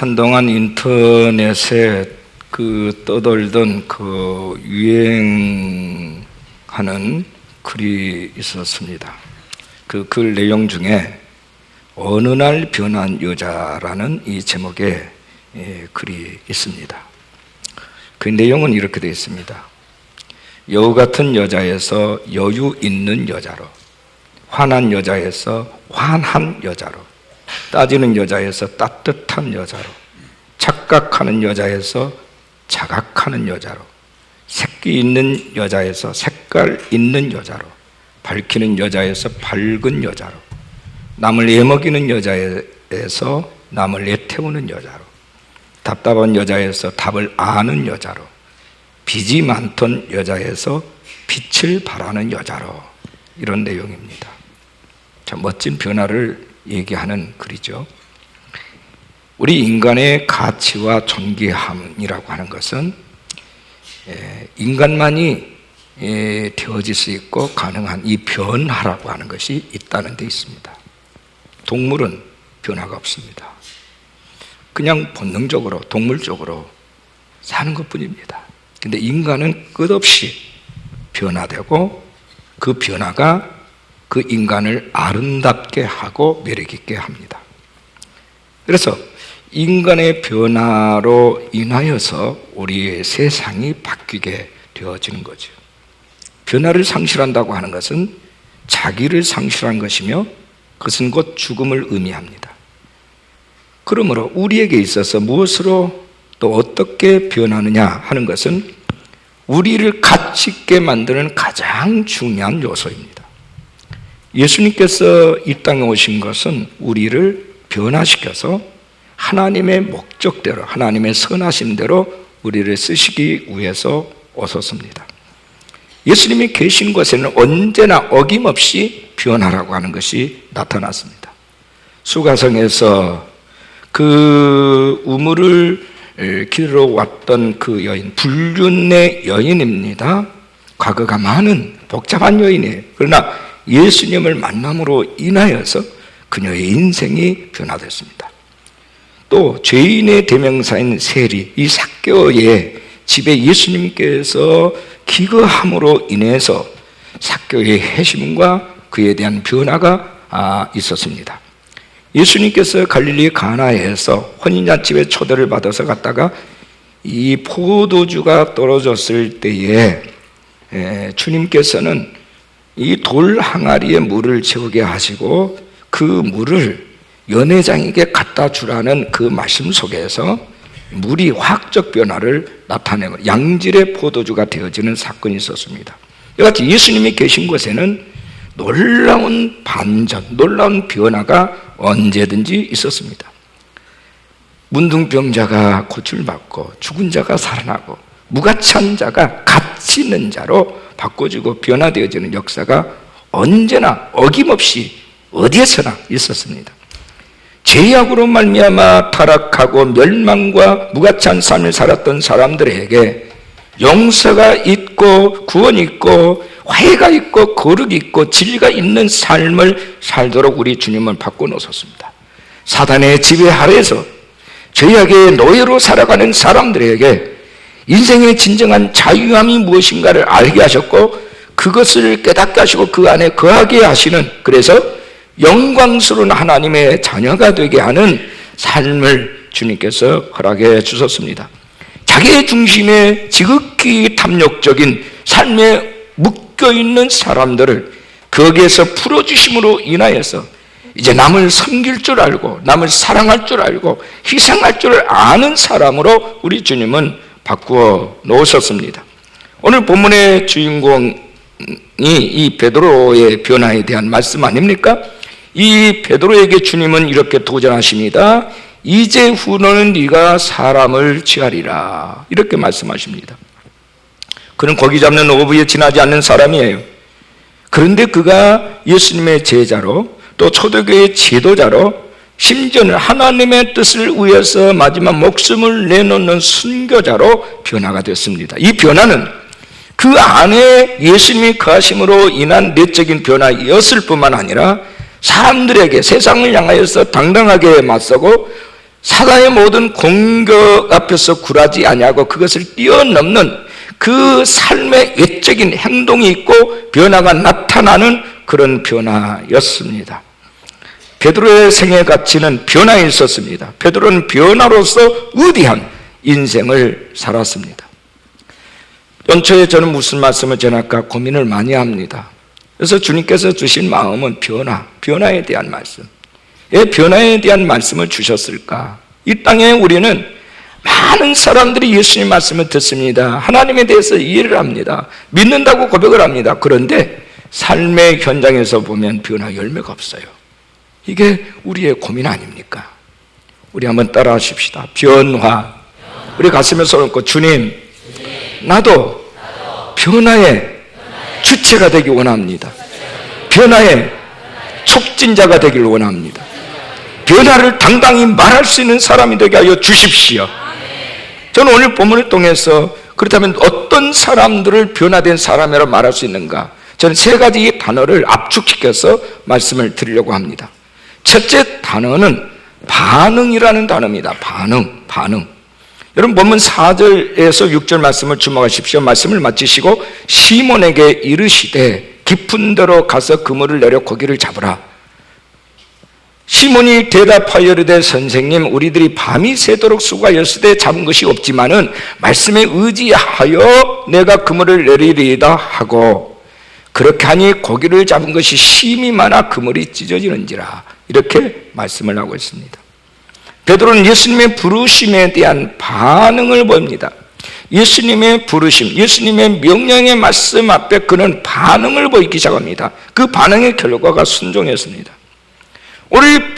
한동안 인터넷에 떠돌던 유행하는 글이 있었습니다. 그 글 내용 중에 어느 날 변한 여자라는 이 제목의 글이 있습니다. 그 내용은 이렇게 되어 있습니다. 여우 같은 여자에서 여유 있는 여자로, 화난 여자에서 환한 여자로, 따지는 여자에서 따뜻한 여자로, 착각하는 여자에서 자각하는 여자로, 색기 있는 여자에서 색깔 있는 여자로, 밝히는 여자에서 밝은 여자로, 남을 애먹이는 여자에서 남을 애태우는 여자로, 답답한 여자에서 답을 아는 여자로, 빚이 많던 여자에서 빛을 발하는 여자로, 이런 내용입니다. 참 멋진 변화를 얘기하는 글이죠. 우리 인간의 가치와 존귀함이라고 하는 것은 인간만이 되어질 수 있고 가능한 이 변화라고 하는 것이 있다는 데 있습니다. 동물은 변화가 없습니다. 그냥 본능적으로 동물적으로 사는 것뿐입니다. 근데 인간은 끝없이 변화되고 그 변화가 그 인간을 아름답게 하고 매력있게 합니다. 그래서 인간의 변화로 인하여서 우리의 세상이 바뀌게 되어지는 거죠. 변화를 상실한다고 하는 것은 자기를 상실한 것이며 그것은 곧 죽음을 의미합니다. 그러므로 우리에게 있어서 무엇으로 또 어떻게 변하느냐 하는 것은 우리를 가치 있게 만드는 가장 중요한 요소입니다. 예수님께서 이 땅에 오신 것은 우리를 변화시켜서 하나님의 목적대로, 하나님의 선하심대로 우리를 쓰시기 위해서 오셨습니다. 예수님이 계신 곳에는 언제나 어김없이 변화라고 하는 것이 나타났습니다. 수가성에서 그 우물을 길러왔던 그 여인, 불륜의 여인입니다. 과거가 많은 복잡한 여인이에요. 그러나 예수님을 만남으로 인하여서 그녀의 인생이 변화됐습니다. 또 죄인의 대명사인 세리, 이 삭개오의 집에 예수님께서 기거함으로 인해서 삭개오의 회심과 그에 대한 변화가 있었습니다. 예수님께서 갈릴리 가나에서 혼인잔치에 초대를 받아서 갔다가 이 포도주가 떨어졌을 때에 주님께서는 이 돌 항아리에 물을 채우게 하시고 그 물을 연회장에게 갖다 주라는 그 말씀 속에서 물이 화학적 변화를 나타내고 양질의 포도주가 되어지는 사건이 있었습니다. 이같이 예수님이 계신 곳에는 놀라운 반전, 놀라운 변화가 언제든지 있었습니다. 문둥병자가 고침을 받고 죽은 자가 살아나고 무가치한 자가 가치 있는 자로 바꿔지고 변화되어지는 역사가 언제나 어김없이 어디에서나 있었습니다. 죄악으로 말미암아 타락하고 멸망과 무가치한 삶을 살았던 사람들에게 용서가 있고 구원이 있고 화해가 있고 거룩이 있고 진리가 있는 삶을 살도록 우리 주님을 바꿔놓으셨습니다. 사단의 지배 아래에서 죄악의 노예로 살아가는 사람들에게 인생의 진정한 자유함이 무엇인가를 알게 하셨고 그것을 깨닫게 하시고 그 안에 거하게 하시는, 그래서 영광스러운 하나님의 자녀가 되게 하는 삶을 주님께서 허락해 주셨습니다. 자기의 중심에 지극히 탐욕적인 삶에 묶여있는 사람들을 거기에서 풀어주심으로 인하여서 이제 남을 섬길 줄 알고 남을 사랑할 줄 알고 희생할 줄 아는 사람으로 우리 주님은 바꾸어 놓으셨습니다. 오늘 본문의 주인공이 이 베드로의 변화에 대한 말씀 아닙니까? 이 베드로에게 주님은 이렇게 도전하십니다. 이제 후로는 네가 사람을 취하리라, 이렇게 말씀하십니다. 그는 고기 잡는 어부에 지나지 않는 사람이에요. 그런데 그가 예수님의 제자로 또 초대교회의 지도자로 심지어는 하나님의 뜻을 위해서 마지막 목숨을 내놓는 순교자로 변화가 됐습니다. 이 변화는 그 안에 예수님이 거하심으로 인한 내적인 변화였을 뿐만 아니라 사람들에게 세상을 향하여서 당당하게 맞서고 사단의 모든 공격 앞에서 굴하지 아니하고 그것을 뛰어넘는 그 삶의 외적인 행동이 있고 변화가 나타나는 그런 변화였습니다. 베드로의 생애 가치는 변화에 있었습니다. 베드로는 변화로서 위대한 인생을 살았습니다. 연초에 저는 무슨 말씀을 전할까 고민을 많이 합니다. 그래서 주님께서 주신 마음은 변화에 대한 말씀. 왜 변화에 대한 말씀을 주셨을까? 이 땅에 우리는 많은 사람들이 예수님 말씀을 듣습니다. 하나님에 대해서 이해를 합니다. 믿는다고 고백을 합니다. 그런데 삶의 현장에서 보면 변화 열매가 없어요. 이게 우리의 고민 아닙니까? 우리 한번 따라 하십시다. 변화. 우리 가슴에 손을 얹고 주님, 나도 변화의 주체가 되기 원합니다. 변화의 촉진자가 되기를 원합니다. 변화를 당당히 말할 수 있는 사람이 되게 하여 주십시오. 저는 오늘 본문을 통해서 그렇다면 어떤 사람들을 변화된 사람이라고 말할 수 있는가? 저는 세 가지 단어를 압축시켜서 말씀을 드리려고 합니다. 첫째 단어는 반응이라는 단어입니다. 반응. 여러분 본문 4절에서 6절 말씀을 주목하십시오. 말씀을 마치시고 시몬에게 이르시되 깊은 데로 가서 그물을 내려 고기를 잡으라. 시몬이 대답하여 이르되 선생님, 우리들이 밤이 새도록 수고하였으되 잡은 것이 없지만은 말씀에 의지하여 내가 그물을 내리리이다 하고, 그렇게 하니 고기를 잡은 것이 심이 많아 그물이 찢어지는지라. 이렇게 말씀을 하고 있습니다. 베드로는 예수님의 부르심에 대한 반응을 보입니다. 예수님의 부르심, 예수님의 명령의 말씀 앞에 그는 반응을 보이기 시작합니다. 그 반응의 결과가 순종이었습니다. 우리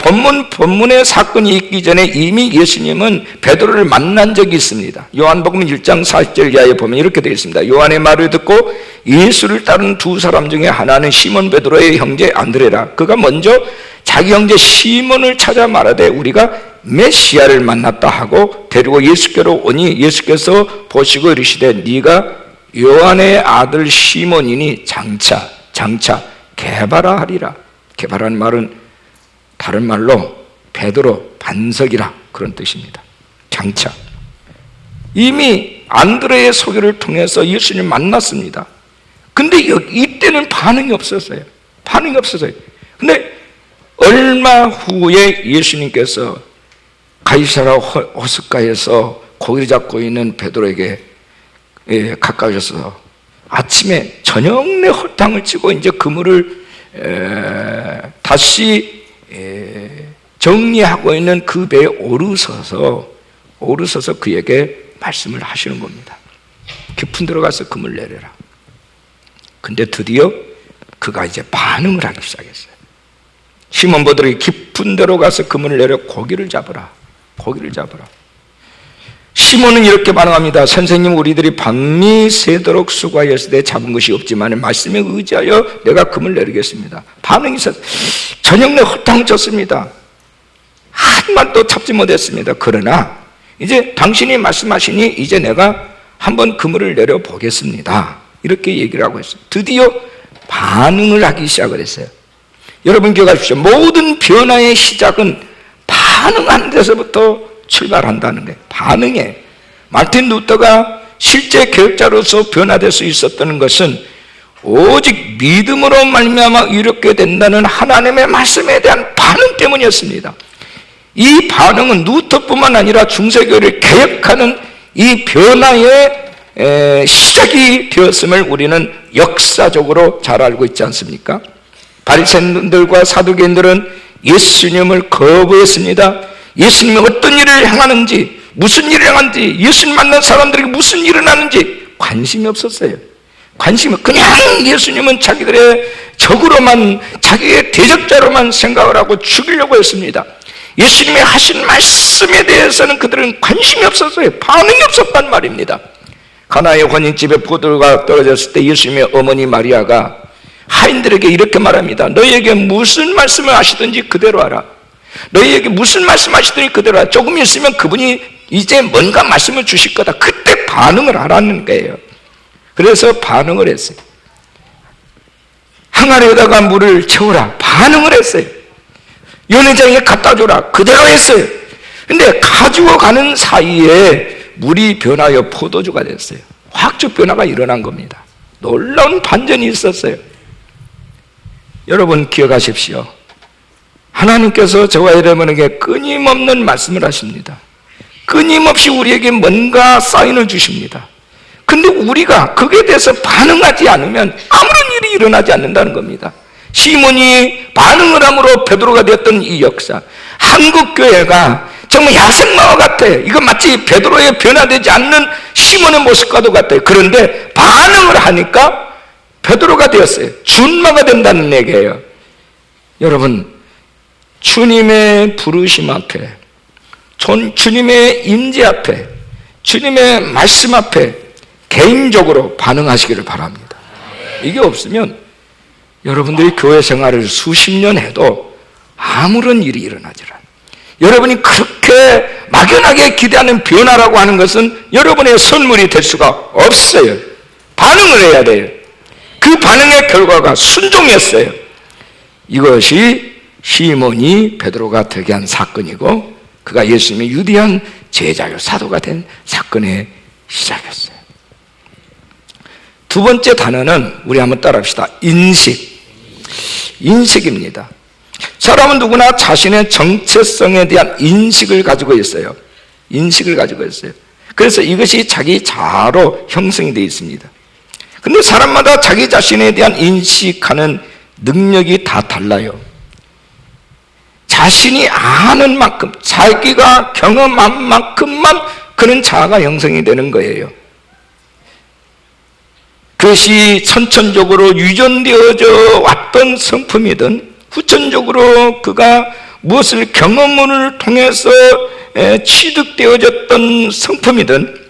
본문의 사건이 있기 전에 이미 예수님은 베드로를 만난 적이 있습니다. 요한복음 1장 40절 이하에 보면 이렇게 되어 있습니다. 요한의 말을 듣고 예수를 따른 두 사람 중에 하나는 시몬 베드로의 형제 안드레라. 그가 먼저 자기 형제 시몬을 찾아 말하되 우리가 메시아를 만났다 하고 데리고 예수께로 오니 예수께서 보시고 이르시되 네가 요한의 아들 시몬이니 장차 개바라 하리라. 개바라는 말은 다른 말로 베드로 반석이라 그런 뜻입니다. 장차. 이미 안드레의 소개를 통해서 예수님 만났습니다. 근데 이때는 반응이 없었어요. 근데 얼마 후에 예수님께서 가이사라 호숫가에서 고기를 잡고 있는 베드로에게 가까우셔서 아침에 저녁 내 헐탕을 치고 이제 그물을 다시 정리하고 있는 그 배에 오르서서 그에게 말씀을 하시는 겁니다. 깊은 데로 가서 그물 내려라. 근데 드디어 그가 이제 반응을 하기 시작했어요. 시몬 베드로가 깊은 데로 가서 그물을 내려 고기를 잡으라. 시몬은 이렇게 반응합니다. 선생님, 우리들이 밤이 새도록 수고하였으되 잡은 것이 없지만 말씀에 의지하여 내가 그물 내리겠습니다. 반응이 있었어요. 저녁 내 헛탕 쳤습니다. 한 마리도 잡지 못했습니다. 그러나 이제 당신이 말씀하시니 이제 내가 한번 그물을 내려보겠습니다. 이렇게 얘기를 하고 있어요. 드디어 반응을 하기 시작을 했어요. 여러분 기억하십시오. 모든 변화의 시작은 반응하는 데서부터 출발한다는 거예요. 반응에 마틴 루터가 실제 개혁자로서 변화될 수 있었던 것은 오직 믿음으로 말미암아 이렇게 된다는 하나님의 말씀에 대한 반응 때문이었습니다. 이 반응은 루터뿐만 아니라 중세교회를 개혁하는 이 변화의 시작이 되었음을 우리는 역사적으로 잘 알고 있지 않습니까? 바리새인들과 사두개인들은 예수님을 거부했습니다. 예수님이 어떤 일을 행하는지, 무슨 일을 행하는지, 예수님 만난 사람들에게 무슨 일이 일어나는지 관심이 없었어요. 그냥 예수님은 자기들의 적으로만, 자기의 대적자로만 생각을 하고 죽이려고 했습니다. 예수님이 하신 말씀에 대해서는 그들은 관심이 없었어요. 반응이 없었단 말입니다. 가나의 혼인집에 포도가 떨어졌을 때 예수님의 어머니 마리아가 하인들에게 이렇게 말합니다. 너희에게 무슨 말씀을 하시든지 그대로 하라. 너희에게 무슨 말씀하시더니 그대로 하라. 조금 있으면 그분이 이제 뭔가 말씀을 주실 거다. 그때 반응을 하라는 거예요. 그래서 반응을 했어요. 항아리에다가 물을 채우라. 반응을 했어요. 연회장에 갖다 줘라. 그대로 했어요. 근데 가지고 가는 사이에 물이 변하여 포도주가 됐어요. 화학적 변화가 일어난 겁니다. 놀라운 반전이 있었어요. 여러분 기억하십시오. 하나님께서 저와 여러분에게 끊임없는 말씀을 하십니다. 끊임없이 우리에게 뭔가 사인을 주십니다. 근데 우리가 거기에 대해서 반응하지 않으면 아무런 일이 일어나지 않는다는 겁니다. 시몬이 반응을 함으로 베드로가 되었던 이 역사, 한국교회가 정말 야생마와 같아요. 이거 마치 베드로의 변화되지 않는 시몬의 모습과도 같아요. 그런데 반응을 하니까 베드로가 되었어요. 준마가 된다는 얘기예요. 여러분, 주님의 부르심 앞에, 주님의 임재 앞에, 주님의 말씀 앞에 개인적으로 반응하시기를 바랍니다. 이게 없으면 여러분들이 교회 생활을 수십 년 해도 아무런 일이 일어나지 않아요. 여러분이 그렇게 막연하게 기대하는 변화라고 하는 것은 여러분의 선물이 될 수가 없어요. 반응을 해야 돼요. 그 반응의 결과가 순종이었어요. 이것이 시몬이 베드로가 되게 한 사건이고, 그가 예수님의 유대한 제자요 사도가 된 사건의 시작이었어요. 두 번째 단어는 우리 한번 따라합시다. 인식입니다. 사람은 누구나 자신의 정체성에 대한 인식을 가지고 있어요. 인식을 가지고 있어요. 그래서 이것이 자기 자아로 형성이 되어 있습니다. 근데 사람마다 자기 자신에 대한 인식하는 능력이 다 달라요. 자신이 아는 만큼, 자기가 경험한 만큼만 그런 자아가 형성이 되는 거예요. 그것이 선천적으로 유전되어져 왔던 성품이든 후천적으로 그가 무엇을 경험을 통해서 취득되어졌던 성품이든,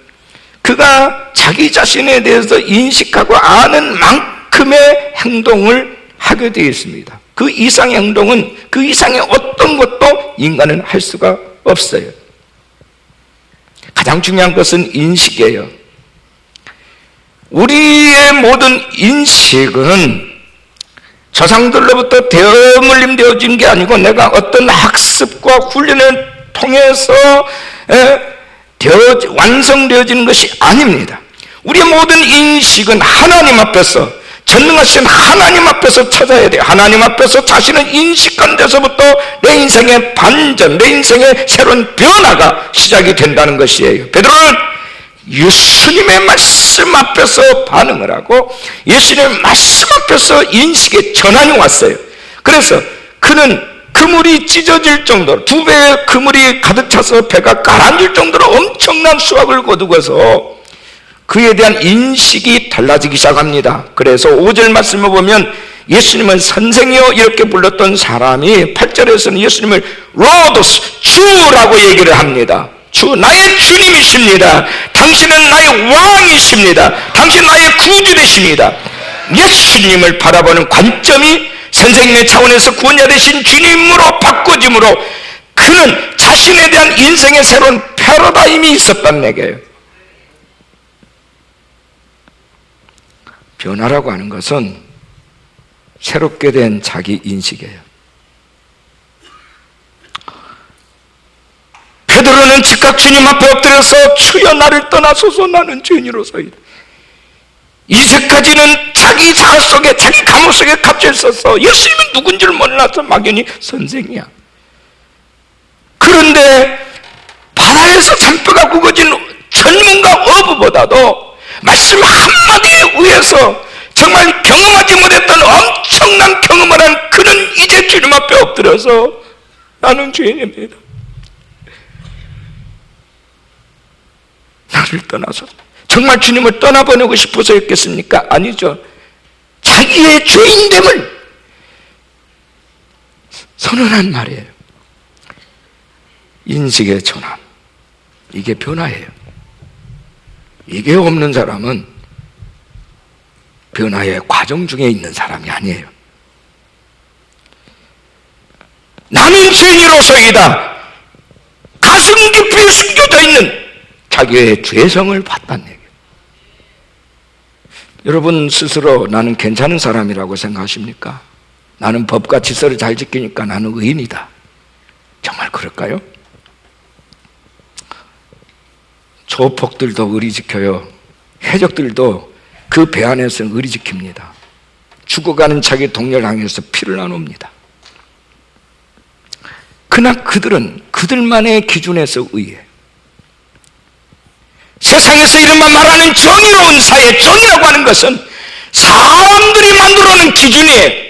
그가 자기 자신에 대해서 인식하고 아는 만큼의 행동을 하게 되어 있습니다. 그 이상의 행동은, 그 이상의 어떤 것도 인간은 할 수가 없어요. 가장 중요한 것은 인식이에요. 우리의 모든 인식은 조상들로부터 대물림 되어진 게 아니고, 내가 어떤 학습과 훈련을 통해서 완성되어지는 것이 아닙니다. 우리의 모든 인식은 하나님 앞에서, 전능하신 하나님 앞에서 찾아야 돼요. 하나님 앞에서 자신을 인식한 데서부터 내 인생의 반전, 내 인생의 새로운 변화가 시작이 된다는 것이에요. 베드로는 예수님의 말씀 앞에서 반응을 하고 예수님의 말씀 앞에서 인식의 전환이 왔어요. 그래서 그는 그물이 찢어질 정도로, 두 배의 그물이 가득 차서 배가 가라앉을 정도로 엄청난 수확을 거두고서 그에 대한 인식이 달라지기 시작합니다. 그래서 5절 말씀을 보면 예수님은 선생이여 이렇게 불렀던 사람이 8절에서는 예수님을 로도스, 주라고 얘기를 합니다. 주, 나의 주님이십니다. 당신은 나의 왕이십니다. 당신은 나의 구주 되십니다. 예수님을 바라보는 관점이 선생님의 차원에서 구원자 되신 주님으로 바꿔짐으로 그는 자신에 대한 인생의 새로운 패러다임이 있었다는 얘기예요. 변화라고 하는 것은 새롭게 된 자기 인식이에요. 베드로는 즉각 주님 앞에 엎드려서 주여 나를 떠나소서 나는 죄인이로소이다. 이제까지는 자기 자아 속에, 자기 감옥 속에 갇혀 있어서 예수님이 누군 줄 몰라서 막연히 선생이야. 그런데 바다에서 잔뼈가 굵어진 전문가 어부보다도 말씀 한마디에 의해서 정말 경험하지 못했던 엄청난 경험을 한 그는 이제 주님 앞에 엎드려서 나는 죄인입니다. 나를 떠나서, 정말 주님을 떠나보내고 싶어서였겠습니까? 아니죠. 자기의 죄인됨을 선언한 말이에요. 인식의 전환, 이게 변화예요. 이게 없는 사람은 변화의 과정 중에 있는 사람이 아니에요. 나는 죄인으로서이다. 가슴 깊이 숨겨져 있는 자기의 죄성을 봤다는 얘기예요. 여러분 스스로 나는 괜찮은 사람이라고 생각하십니까? 나는 법과 질서를 잘 지키니까 나는 의인이다. 정말 그럴까요? 조폭들도 의리 지켜요. 해적들도 그 배 안에서 의리 지킵니다. 죽어가는 자기 동료를 향해서 피를 나눕니다. 그러나 그들은 그들만의 기준에서 의해 세상에서 이른바 말하는 정의로운 사회, 정의라고 하는 것은 사람들이 만들어놓은 기준이에요.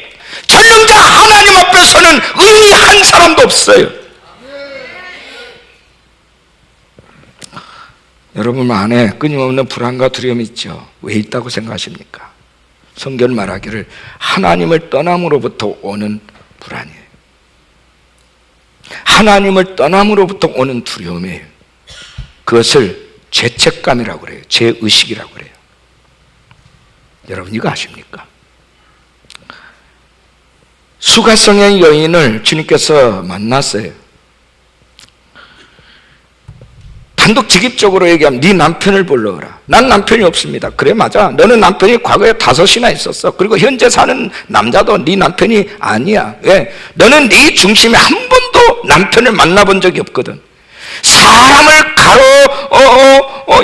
전능자 하나님 앞에서는 의한 사람도 없어요. 여러분 안에 끊임없는 불안과 두려움이 있죠. 왜 있다고 생각하십니까? 성경 말하기를 하나님을 떠남으로부터 오는 불안이에요. 하나님을 떠남으로부터 오는 두려움이에요. 그것을 죄책감이라고 그래요. 죄의식이라고 그래요. 여러분 이거 아십니까? 수가성의 여인을 주님께서 만났어요. 단독직입적으로 얘기하면 네 남편을 불러오라. 난 남편이 없습니다. 그래 맞아. 너는 남편이 과거에 5이나 있었어. 그리고 현재 사는 남자도 네 남편이 아니야. 왜? 너는 네 중심에 한 번도 남편을 만나본 적이 없거든. 사람을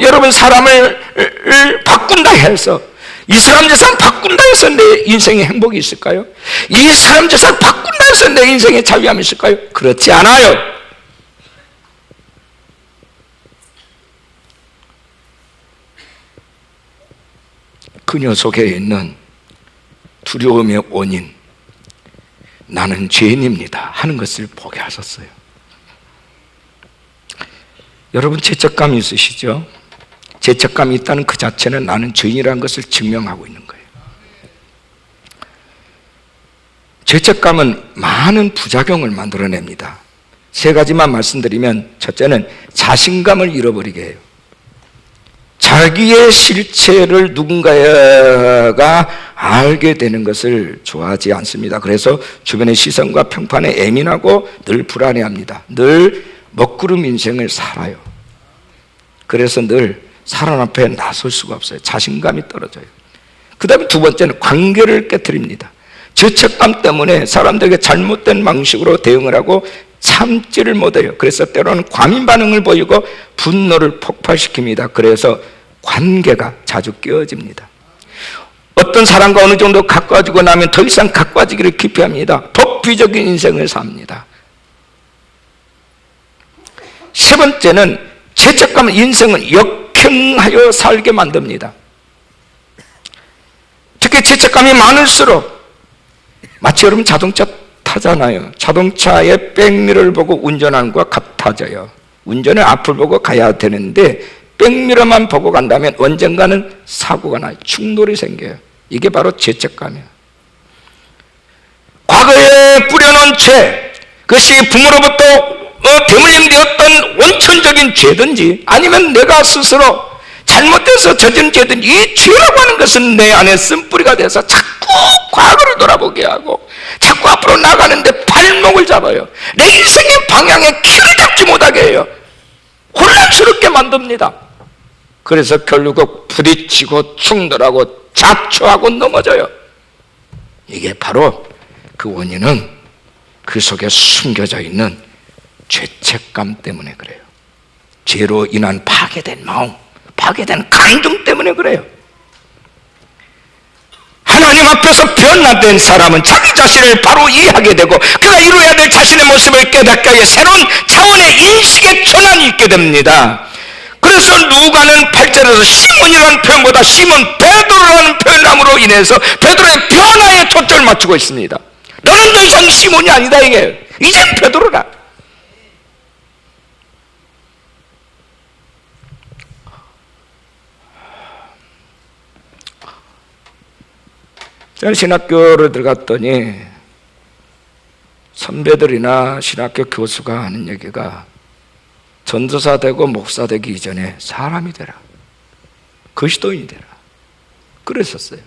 여러분 사람을 바꾼다 해서 이 사람 재산 바꾼다 해서 내 인생에 행복이 있을까요? 이 사람 재산 바꾼다 해서 내 인생에 자유함이 있을까요? 그렇지 않아요. 그녀 속에 있는 두려움의 원인, 나는 죄인입니다 하는 것을 보게 하셨어요. 여러분 죄책감이 있으시죠? 죄책감이 있다는 그 자체는 나는 죄인이라는 것을 증명하고 있는 거예요. 죄책감은 많은 부작용을 만들어냅니다. 3가지만 말씀드리면, 첫째는 자신감을 잃어버리게 해요. 자기의 실체를 누군가가 알게 되는 것을 좋아하지 않습니다. 그래서 주변의 시선과 평판에 예민하고 늘 불안해합니다. 늘 먹구름 인생을 살아요. 그래서 늘 사람 앞에 나설 수가 없어요. 자신감이 떨어져요. 그 다음에 2번째는 관계를 깨트립니다. 죄책감 때문에 사람들에게 잘못된 방식으로 대응을 하고 참지를 못해요. 그래서 때로는 과민 반응을 보이고 분노를 폭발시킵니다. 그래서 관계가 자주 깨어집니다. 어떤 사람과 어느 정도 가까워지고 나면 더 이상 가까워지기를 기피합니다. 도피적인 인생을 삽니다. 3번째는 죄책감은 인생을 역행하여 살게 만듭니다. 특히 죄책감이 많을수록 마치 여러분 자동차 타잖아요. 자동차의 백미러를 보고 운전하는 것과 같아져요. 운전을 앞을 보고 가야 되는데 백미러만 보고 간다면 언젠가는 사고가 나요. 충돌이 생겨요. 이게 바로 죄책감이에요. 과거에 뿌려놓은 죄, 그것이 부모로부터 대물림되었던 원천적인 죄든지 아니면 내가 스스로 잘못돼서 저지른 죄든 이 죄라고 하는 것은 내 안에 쓴뿌리가 돼서 자꾸 과거를 돌아보게 하고 자꾸 앞으로 나가는데 발목을 잡아요. 내 인생의 방향에 키를 잡지 못하게 해요. 혼란스럽게 만듭니다. 그래서 결국 부딪히고 충돌하고 자초하고 넘어져요. 이게 바로 그 원인은 그 속에 숨겨져 있는 죄책감 때문에 그래요. 죄로 인한 파괴된 마음, 파괴된 감정 때문에 그래요. 하나님 앞에서 변화된 사람은 자기 자신을 바로 이해하게 되고 그가 이루어야 될 자신의 모습을 깨닫게 하여 새로운 차원의 인식의 전환이 있게 됩니다. 그래서 누가는 8절에서 시몬이라는 표현보다 시몬 베드로라는 표현함으로 인해서 베드로의 변화에 초점을 맞추고 있습니다. 너는 더 이상 시몬이 아니다 이게 이젠 베드로라. 제가 신학교를 들어갔더니 선배들이나 신학교 교수가 하는 얘기가 전도사 되고 목사 되기 이전에 사람이 되라, 그리스도인이 되라, 그랬었어요.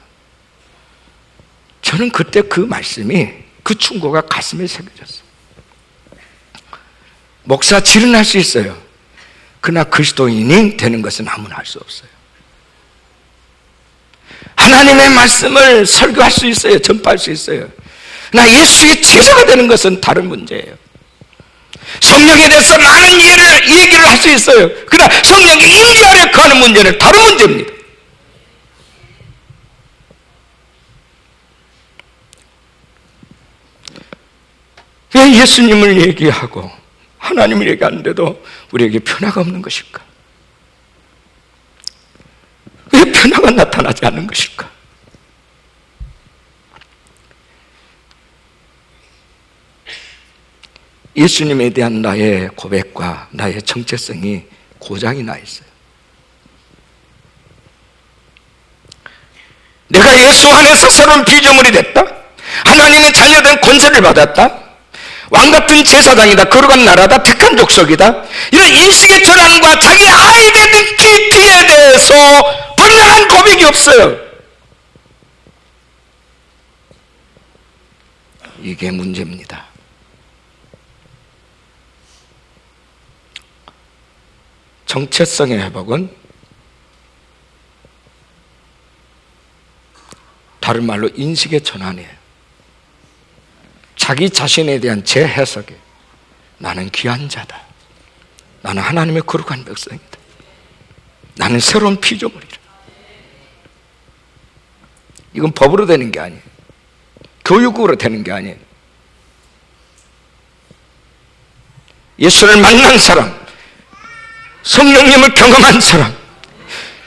저는 그때 그 말씀이, 그 충고가 가슴에 새겨졌어요. 목사 질은 할 수 있어요. 그러나 그리스도인이 되는 것은 아무나 할 수 없어요. 하나님의 말씀을 설교할 수 있어요. 전파할 수 있어요. 그러나 예수의 제자가 되는 것은 다른 문제예요. 성령에 대해서 많은 얘기를 할 수 있어요. 그러나 성령의 임재 아래 거하는 문제는 다른 문제입니다. 왜 예수님을 얘기하고 하나님을 얘기하는데도 우리에게 변화가 없는 것일까? 왜 변화가 나타나지 않는 것일까? 예수님에 대한 나의 고백과 나의 정체성이 고장이 나 있어요. 내가 예수 안에서 새로운 피조물이 됐다. 하나님의 자녀된 권세를 받았다. 왕같은 제사장이다. 거룩한 나라다. 택한 족속이다. 이런 인식의 전환과 자기 아이덴티티에 대해서 분명한 고백이 없어요. 이게 문제입니다. 정체성의 회복은 다른 말로 인식의 전환이에요. 자기 자신에 대한 재해석에 나는 귀한 자다. 나는 하나님의 거룩한 백성이다. 나는 새로운 피조물이다. 이건 법으로 되는 게 아니에요. 교육으로 되는 게 아니에요. 예수를 만난 사람, 성령님을 경험한 사람,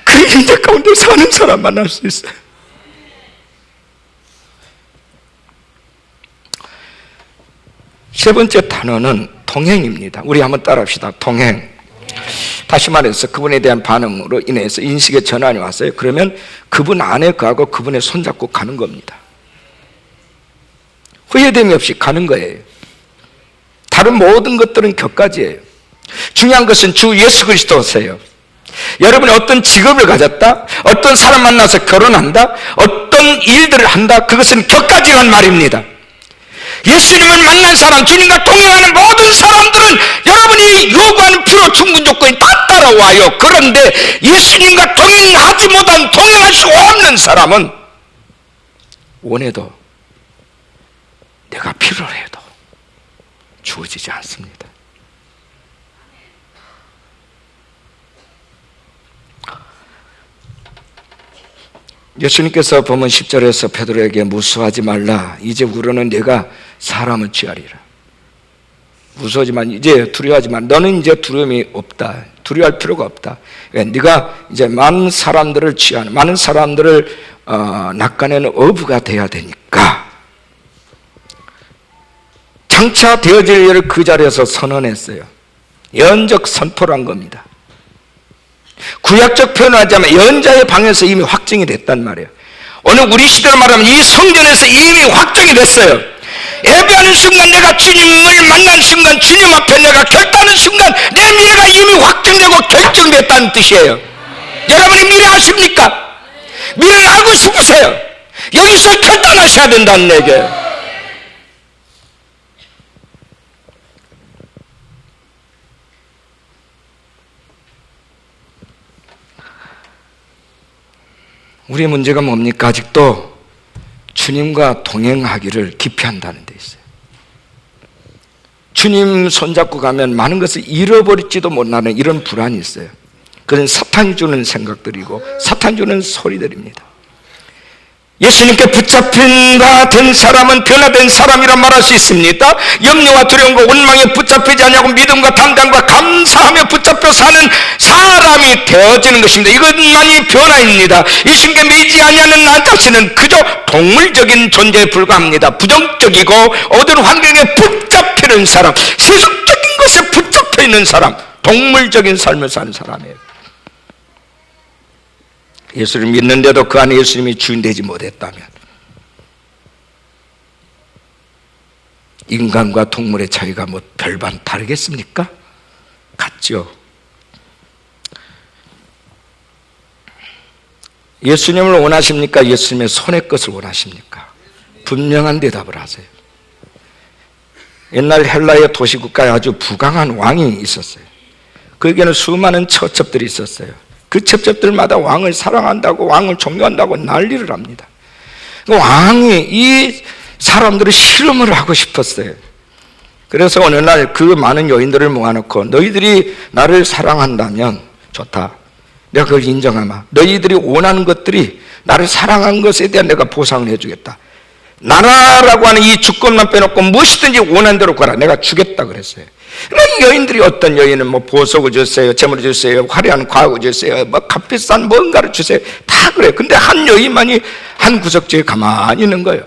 그 임재 가운데 사는 사람 만날 수 있어요. 세 번째 단어는 동행입니다. 우리 한번 따라합시다. 동행. 다시 말해서 그분에 대한 반응으로 인해서 인식의 전환이 왔어요. 그러면 그분 안에 거하고 그분의 손잡고 가는 겁니다. 후회됨이 없이 가는 거예요. 다른 모든 것들은 격가지예요. 중요한 것은 주 예수 그리스도세요. 여러분이 어떤 직업을 가졌다, 어떤 사람 만나서 결혼한다, 어떤 일들을 한다, 그것은 격가지란 말입니다. 예수님을 만난 사람, 주님과 동행하는 모든 사람들은 여러분이 요구하는 필요 충분 조건이 다 따라와요. 그런데 예수님과 동행하지 못한, 동행할 수 없는 사람은 원해도 내가 필요로 해도 주어지지 않습니다. 예수님께서 보면 10절에서 베드로에게 무수하지 말라. 이제부로는 내가 사람을 취하리라. 무수하지 마. 이제 두려워하지 마. 너는 이제 두려움이 없다. 두려워할 필요가 없다. 네가 이제 많은 사람들을 취하는, 많은 사람들을 낚아내는 어부가 돼야 되니까. 장차 되어질 일을 그 자리에서 선언했어요. 예언적 선포를 한 겁니다. 구약적 표현을 하자면 예언자의 방에서 이미 확정이 됐단 말이에요. 오늘 우리 시대로 말하면 이 성전에서 이미 확정이 됐어요. 예배하는 순간, 내가 주님을 만난 순간, 주님 앞에 내가 결단하는 순간 내 미래가 이미 확정되고 결정됐다는 뜻이에요. 여러분이 미래 아십니까? 미래를 알고 싶으세요? 여기서 결단하셔야 된다는 얘기예요. 우리의 문제가 뭡니까? 아직도 주님과 동행하기를 기피한다는 데 있어요. 주님 손잡고 가면 많은 것을 잃어버릴지도 못하는 이런 불안이 있어요. 그건 사탄이 주는 생각들이고 사탄이 주는 소리들입니다. 예수님께 붙잡힌 바 된 사람은 변화된 사람이란 말할 수 있습니다. 염려와 두려움과 원망에 붙잡히지 않냐고 믿음과 담당과 감사하며 붙잡혀 사는 사람이 되어지는 것입니다. 이것만이 변화입니다. 예수님께 매이지 아니하는 나 자신은 그저 동물적인 존재에 불과합니다. 부정적이고 모든 환경에 붙잡히는 사람, 세속적인 것에 붙잡혀 있는 사람, 동물적인 삶을 사는 사람이에요. 예수를 믿는데도 그 안에 예수님이 주인 되지 못했다면 인간과 동물의 차이가 뭐 별반 다르겠습니까? 같죠. 예수님을 원하십니까? 예수님의 손의 것을 원하십니까? 분명한 대답을 하세요. 옛날 헬라의 도시국가에 아주 부강한 왕이 있었어요. 그에게는 수많은 처첩들이 있었어요. 그 첩첩들마다 왕을 사랑한다고, 왕을 존경한다고 난리를 합니다. 왕이 이 사람들을 실험을 하고 싶었어요. 그래서 어느 날 그 많은 여인들을 모아놓고 너희들이 나를 사랑한다면 좋다. 내가 그걸 인정하마. 너희들이 원하는 것들이 나를 사랑한 것에 대한 내가 보상을 해주겠다. 나라라고 하는 이 주권만 빼놓고 무엇이든지 원하는 대로 거라. 내가 주겠다 그랬어요. 이 여인들이 어떤 여인은 뭐 보석을 줬어요, 재물을 줬어요, 화려한 과학을 줬어요, 뭐 값비싼 뭔가를 주세요. 다 그래요. 근데 한 여인만이 한 구석지에 가만히 있는 거예요.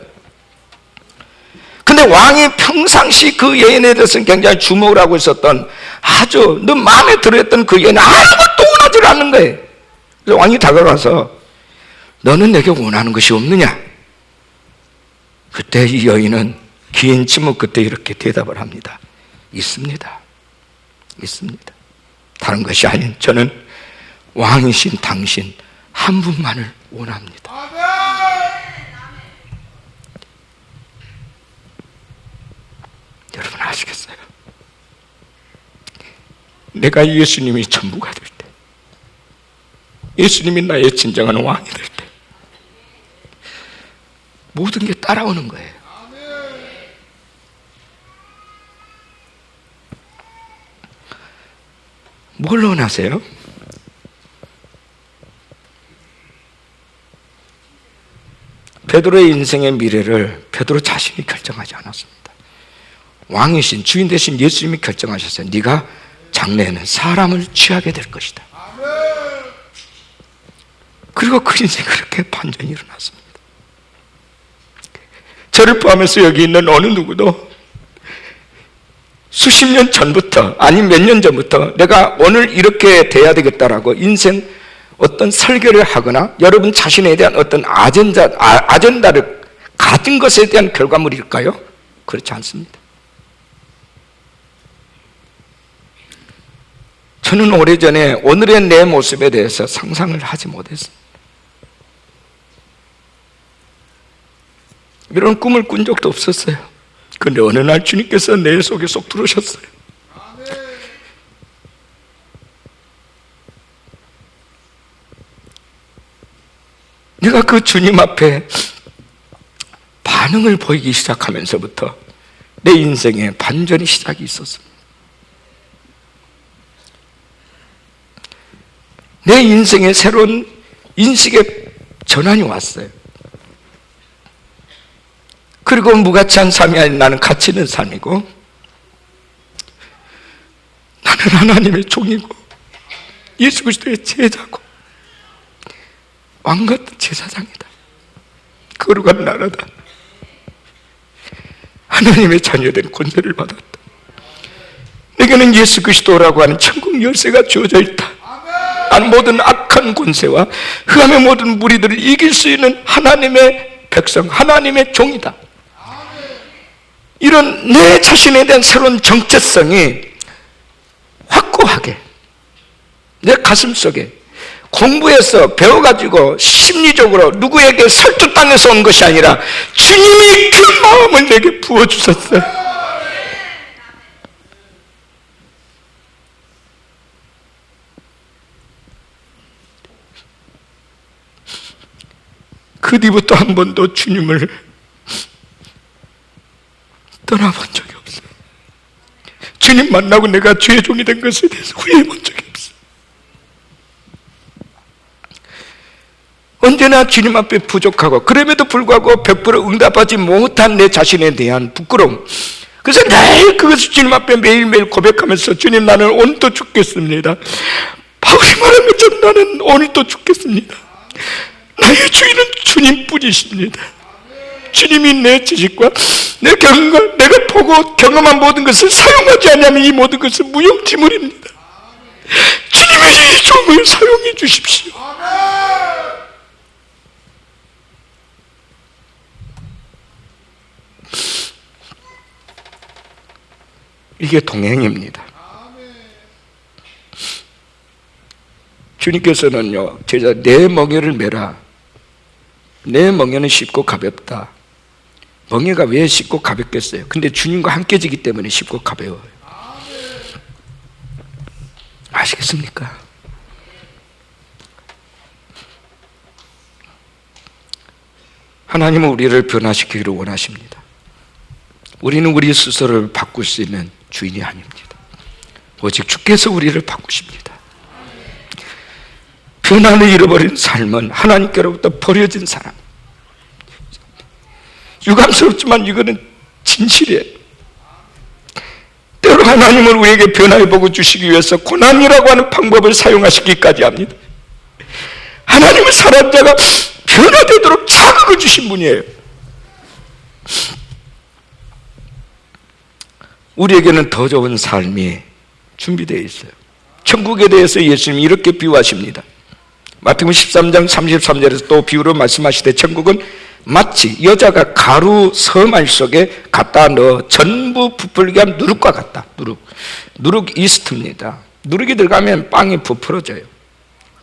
근데 왕이 평상시 그 여인에 대해서는 굉장히 주목을 하고 있었던 아주 너 마음에 들었던 그 여인은 아무것도 원하지 않는 거예요. 그래서 왕이 다가가서 너는 내게 원하는 것이 없느냐? 그때 이 여인은 긴 침묵 끝에 이렇게 대답을 합니다. 있습니다. 있습니다. 다른 것이 아닌 저는 왕이신 당신 한 분만을 원합니다. 여러분 아시겠어요? 내가 예수님이 전부가 될 때, 예수님이 나의 진정한 왕이 될 때 모든 게 따라오는 거예요. 뭘 원하세요? 베드로의 인생의 미래를 베드로 자신이 결정하지 않았습니다. 왕이신 주인 되신 예수님이 결정하셨어요. 네가 장래에는 사람을 취하게 될 것이다. 그리고 그 인생에 그렇게 반전이 일어났습니다. 저를 포함해서 여기 있는 어느 누구도 수십 년 전부터 아니 몇 년 전부터 내가 오늘 이렇게 돼야 되겠다라고 인생 어떤 설계를 하거나 여러분 자신에 대한 어떤 아젠다를 가진 것에 대한 결과물일까요? 그렇지 않습니다. 저는 오래전에 오늘의 내 모습에 대해서 상상을 하지 못했습니다. 이런 꿈을 꾼 적도 없었어요. 그런데 어느 날 주님께서 내 속에 쏙 들어오셨어요. 내가 그 주님 앞에 반응을 보이기 시작하면서부터 내 인생에 반전의 시작이 있었습니다. 내 인생에 새로운 인식의 전환이 왔어요. 그리고 무가치한 삶이 아닌 나는 가치 있는 삶이고 나는 하나님의 종이고 예수 그리스도의 제자고 왕같은 제사장이다. 거룩한 나라다. 하나님의 자녀된 권세를 받았다. 내게는 예수 그리스도라고 하는 천국 열쇠가 주어져 있다. 난 모든 악한 권세와 흑암의 모든 무리들을 이길 수 있는 하나님의 백성, 하나님의 종이다. 이런 내 자신에 대한 새로운 정체성이 확고하게 내 가슴 속에 공부해서 배워가지고 심리적으로 누구에게 설득당해서 온 것이 아니라 주님이 그 마음을 내게 부어주셨어요. 그 뒤부터 한 번도 주님을 떠나본 적이 없어요. 주님 만나고 내가 주의 종이 된 것에 대해서 후회해본 적이 없어요. 언제나 주님 앞에 부족하고 그럼에도 불구하고 100% 응답하지 못한 내 자신에 대한 부끄러움, 그래서 매일 그것을 주님 앞에 매일매일 고백하면서 주님 나는 오늘도 죽겠습니다. 바울이 말한 것처럼 나는 오늘도 죽겠습니다. 나의 주인은 주님뿐이십니다. 주님이 내 지식과 내 경험과 내가 보고 경험한 모든 것을 사용하지 않으면 이 모든 것은 무용지물입니다. 주님의 이 종을 사용해 주십시오. 이게 동행입니다. 주님께서는요, 제자 내 멍에를 메라. 내 멍에는 쉽고 가볍다. 멍에가 왜 쉽고 가볍겠어요? 근데 주님과 함께 지기 때문에 쉽고 가벼워요. 아시겠습니까? 하나님은 우리를 변화시키기를 원하십니다. 우리는 우리 스스로를 바꿀 수 있는 주인이 아닙니다. 오직 주께서 우리를 바꾸십니다. 변화를 잃어버린 삶은 하나님께로부터 버려진 사람. 유감스럽지만 이거는 진실이에요. 때로 하나님은 우리에게 변화해보고 주시기 위해서 고난이라고 하는 방법을 사용하시기까지 합니다. 하나님은 사람 자가 변화되도록 자극을 주신 분이에요. 우리에게는 더 좋은 삶이 준비되어 있어요. 천국에 대해서 예수님이 이렇게 비유하십니다. 마태복음 13장 33절에서 또 비유로 말씀하시되 천국은 마치 여자가 가루 서말 속에 갖다 넣어 전부 부풀게 한 누룩과 같다. 누룩 이스트입니다. 누룩이 들어가면 빵이 부풀어져요.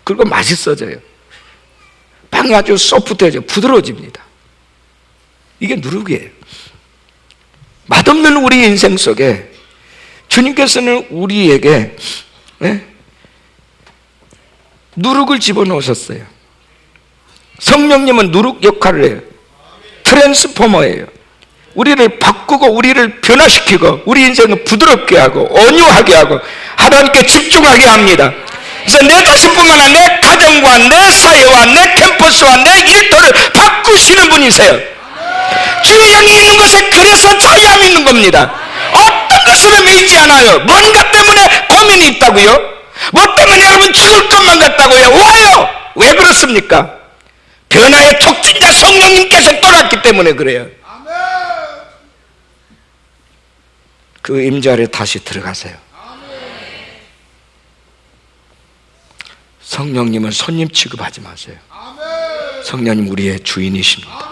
그리고 맛있어져요. 빵이 아주 소프트해져 부드러워집니다. 이게 누룩이에요. 맛없는 우리 인생 속에 주님께서는 우리에게 누룩을 집어넣으셨어요. 성령님은 누룩 역할을 해요. 트랜스포머예요. 우리를 바꾸고 우리를 변화시키고 우리 인생을 부드럽게 하고 온유하게 하고 하나님께 집중하게 합니다. 그래서 내 자신뿐만 아니라 내 가정과 내 사회와 내 캠퍼스와 내 일터를 바꾸시는 분이세요. 주의 영이 있는 것에 그래서 자유함이 있는 겁니다. 어떤 것으로 매이지 않아요. 뭔가 때문에 고민이 있다고요? 뭐 때문에 여러분 죽을 것만 같다고요? 와요! 왜 그렇습니까? 변화의 촉진자 성령님께서 떠났기 때문에 그래요. 그 임재 아래 다시 들어가세요. 성령님은 손님 취급하지 마세요. 성령님 우리의 주인이십니다.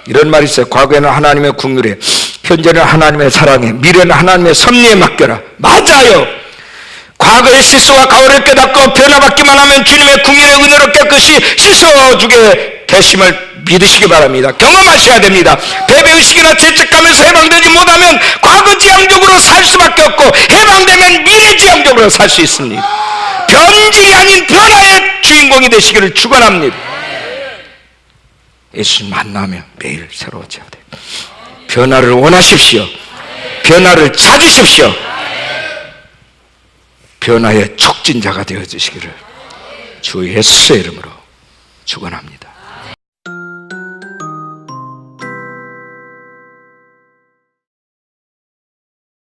이런 말이 있어요. 과거에는 하나님의 국률에, 현재는 하나님의 사랑에, 미래는 하나님의 섭리에 맡겨라. 맞아요. 과거의 실수와 가오를 깨닫고 변화받기만 하면 주님의 국률의 은혜로 깨끗이 씻어주게 되심을 믿으시기 바랍니다. 경험하셔야 됩니다. 패배의식이나 죄책감에서 해방되지 못하면 과거지향적으로 살 수밖에 없고 해방되면 미래지향적으로 살 수 있습니다. 변질이 아닌 변화의 주인공이 되시기를 축원합니다. 예수님 만나면 매일 새로워져야 돼요. 변화를 원하십시오. 변화를 찾으십시오. 변화의 촉진자가 되어주시기를 주 예수의 이름으로 축원합니다.